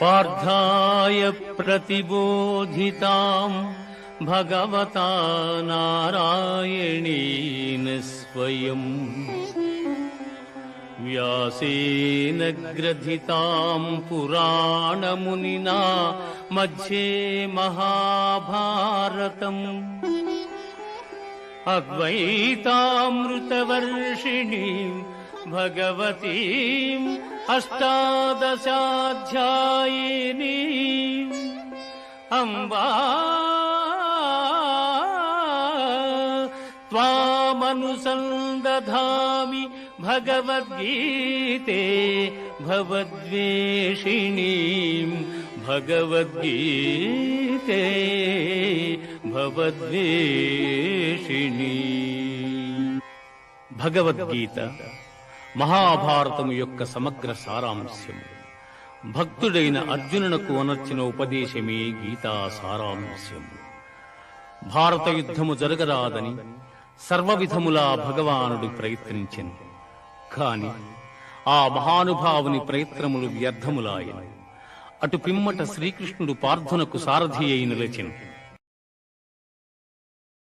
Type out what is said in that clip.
పార్థాయ ప్రతిబోధితాం భగవతా నారాయణేన స్వయం వ్యాసేన గ్రథితాం పురాణమునినా మధ్యే మహాభారతం అద్వైతామృతవర్షిణీం భగవతీం అష్టాదశాధ్యాయినీం అంబా త్వామనుసందధామి భగవద్గీతే భవద్వేషిణీం భగవద్గీతే భవద్వేషిణీం. భగవద్గీత మహాభారతము యొక్క సమగ్ర సారాంశము. భక్తుడైన అర్జునునకు అనర్చిన ఉపదేశమే గీతా సారాంశము. భారత యుద్ధము జరగరాదని సర్వవిధములా భగవానుడు ప్రయత్నించెను. కాని ఆ మహానుభావుని ప్రయత్నములు వ్యర్థములాయను. అటు పిమ్మట శ్రీకృష్ణుడు పార్థునకు సారథి అయి నిలిచెను.